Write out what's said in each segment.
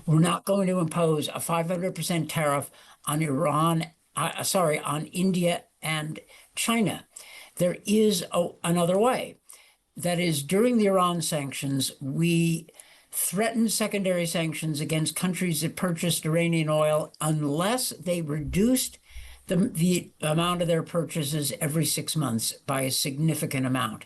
We're not going to impose a 500% tariff on on India and China. There is another way. That is, during the Iran sanctions, we threatened secondary sanctions against countries that purchased Iranian oil unless they reduced the amount of their purchases every 6 months by a significant amount.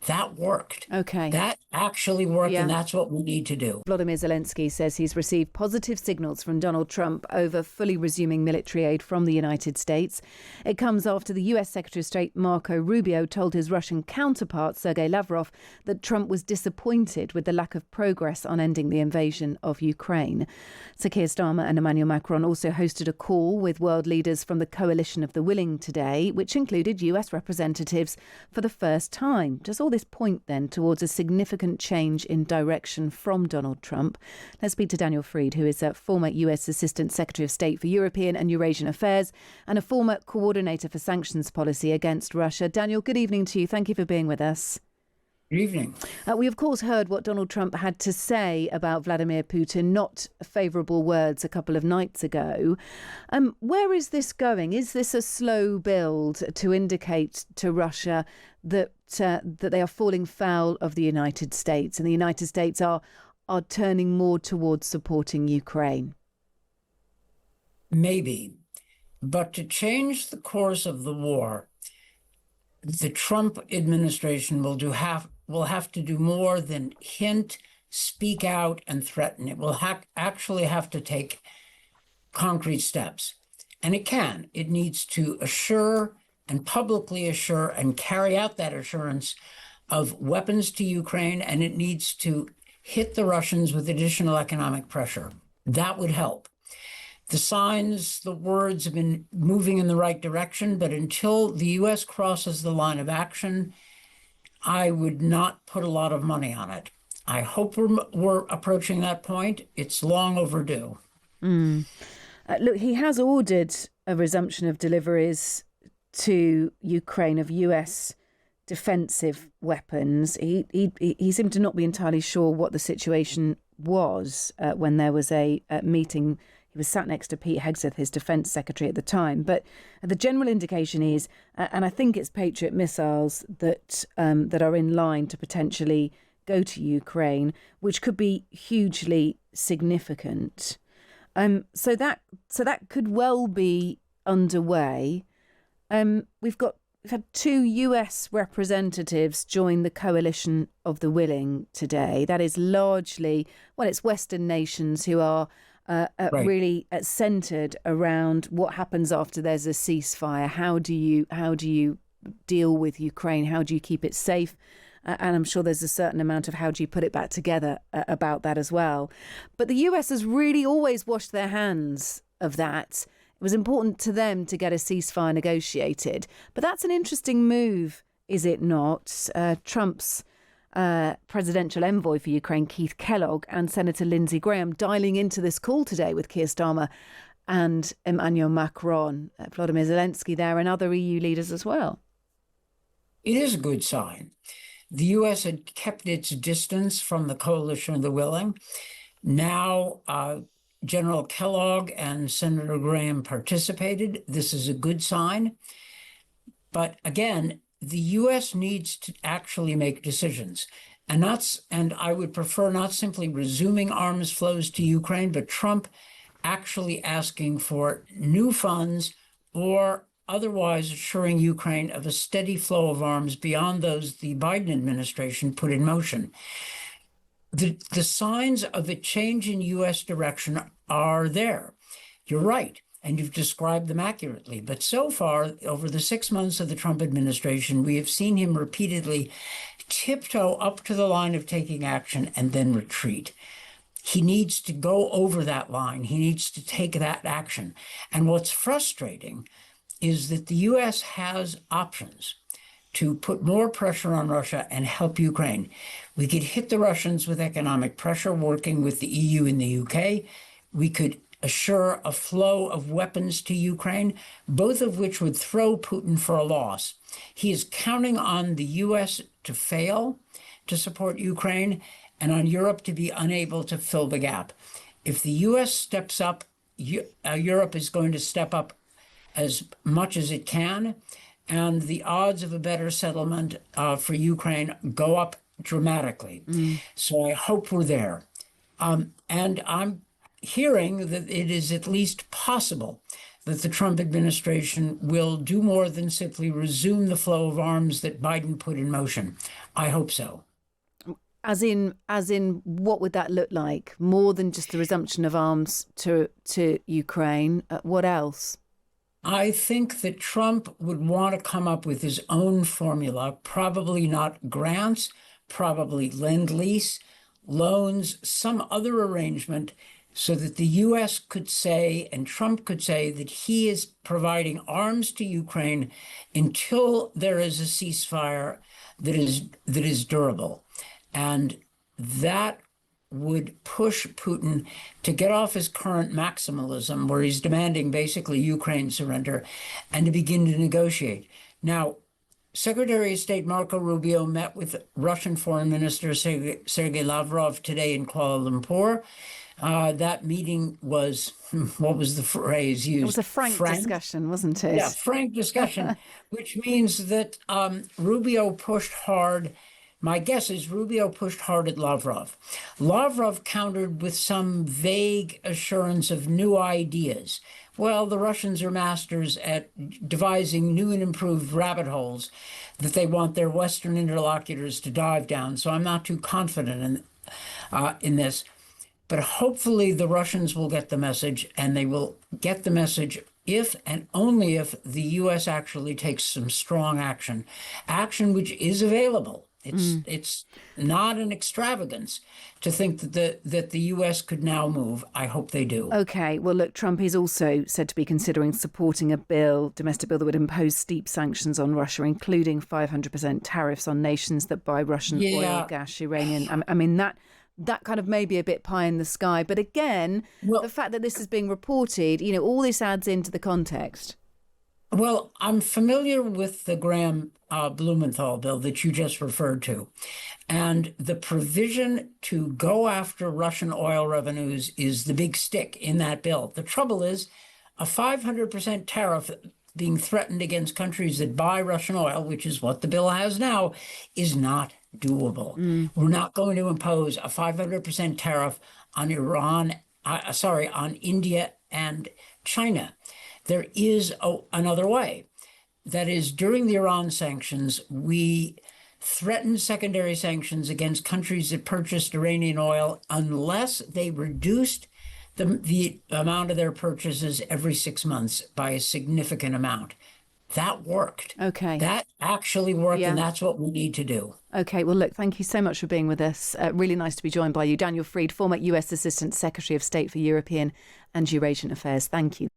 That worked. Okay. That actually worked, and that's what we need to do. Volodymyr Zelensky says he's received positive signals from Donald Trump over fully resuming military aid from the United States. It comes after the US Secretary of State Marco Rubio told his Russian counterpart Sergei Lavrov that Trump was disappointed with the lack of progress on ending the invasion of Ukraine. Sir Keir Starmer and Emmanuel Macron also hosted a call with world leaders from the Coalition of the Willing today, which included US representatives for the first time. Does all this point then towards a significant change in direction from Donald Trump? Let's speak to Daniel Fried, who is a former US Assistant Secretary of State for European and Eurasian Affairs and a former coordinator for sanctions policy against Russia. Daniel, good evening to you. Thank you for being with us. Good evening. We, of course, heard what Donald Trump had to say about Vladimir Putin, not favourable words a couple of nights ago. Where is this going? Is this a slow build to indicate to Russia that they are falling foul of the United States and the United States are turning more towards supporting Ukraine? Maybe. But to change the course of the war, the Trump administration will have to do more than hint, speak out, and threaten. It will actually have to take concrete steps. And it can. It needs to assure and publicly assure and carry out that assurance of weapons to Ukraine, and it needs to hit the Russians with additional economic pressure. That would help. The signs, the words have been moving in the right direction, but until the U.S. crosses the line of action, I would not put a lot of money on it. I hope we're approaching that point. It's long overdue. Look, he has ordered a resumption of deliveries to Ukraine of US defensive weapons. He seemed to not be entirely sure what the situation was when there was a meeting. He was sat next to Pete Hegseth, his defence secretary at the time. But the general indication is, and I think it's Patriot missiles that are in line to potentially go to Ukraine, which could be hugely significant. So that could well be underway. We've had two US representatives join the Coalition of the Willing today. That is largely, it's Western nations who are really centred around what happens after there's a ceasefire. How do you deal with Ukraine? How do you keep it safe? And I'm sure there's a certain amount of how do you put it back together about that as well. But the US has really always washed their hands of that. It was important to them to get a ceasefire negotiated. But that's an interesting move, is it not? Trump's presidential envoy for Ukraine, Keith Kellogg, and Senator Lindsey Graham dialing into this call today with Keir Starmer and Emmanuel Macron, Volodymyr Zelensky there, and other EU leaders as well. It is a good sign. The U.S. had kept its distance from the Coalition of the Willing. Now, General Kellogg and Senator Graham participated. This is a good sign. But again, the U.S. needs to actually make decisions. And I would prefer not simply resuming arms flows to Ukraine, but Trump actually asking for new funds or otherwise assuring Ukraine of a steady flow of arms beyond those the Biden administration put in motion. The signs of a change in U.S. direction are there. You're right, and you've described them accurately. But so far, over the 6 months of the Trump administration, we have seen him repeatedly tiptoe up to the line of taking action and then retreat. He needs to go over that line. He needs to take that action. And what's frustrating is that the U.S. has options to put more pressure on Russia and help Ukraine. We could hit the Russians with economic pressure, working with the EU and the UK. We could assure a flow of weapons to Ukraine, both of which would throw Putin for a loss. He is counting on the U.S. to fail to support Ukraine and on Europe to be unable to fill the gap. If the U.S. steps up, Europe is going to step up as much as it can, and the odds of a better settlement for Ukraine go up dramatically. So I hope we're there. And I'm hearing that it is at least possible that the Trump administration will do more than simply resume the flow of arms that Biden put in motion. I hope so. As in, what would that look like? More than just the resumption of arms to Ukraine? What else? I think that Trump would want to come up with his own formula, probably not grants, probably lend-lease, loans, some other arrangement, so that the U.S. could say, and Trump could say, that he is providing arms to Ukraine until there is a ceasefire that is durable. And that would push Putin to get off his current maximalism, where he's demanding basically Ukraine surrender, and to begin to negotiate. Now, Secretary of State Marco Rubio met with Russian Foreign Minister Sergei Lavrov today in Kuala Lumpur. That meeting was, what was the phrase used? It was a frank discussion, wasn't it? Yeah, frank discussion, which means that Rubio pushed hard. My guess is Rubio pushed hard at Lavrov. Lavrov countered with some vague assurance of new ideas. Well, the Russians are masters at devising new and improved rabbit holes that they want their Western interlocutors to dive down. So I'm not too confident in this. But hopefully the Russians will get the message, and they will get the message if and only if the U.S. actually takes some strong action which is available. It's not an extravagance to think that the U.S. could now move. I hope they do. Okay. Well, look, Trump is also said to be considering supporting a domestic bill that would impose steep sanctions on Russia, including 500% tariffs on nations that buy Russian oil, gas, uranium. I mean, that kind of may be a bit pie in the sky. But again, the fact that this is being reported, all this adds into the context. Well, I'm familiar with the Graham Blumenthal bill that you just referred to. And the provision to go after Russian oil revenues is the big stick in that bill. The trouble is a 500% tariff being threatened against countries that buy Russian oil, which is what the bill has now, is not doable. We're not going to impose a 500% tariff on on India and China. There is another way. That is, during the Iran sanctions, we threatened secondary sanctions against countries that purchased Iranian oil unless they reduced the amount of their purchases every 6 months by a significant amount. That worked. Okay. That actually worked, and that's what we need to do. Okay. Well, look, thank you so much for being with us. Really nice to be joined by you. Daniel Fried, former US Assistant Secretary of State for European and Eurasian Affairs. Thank you.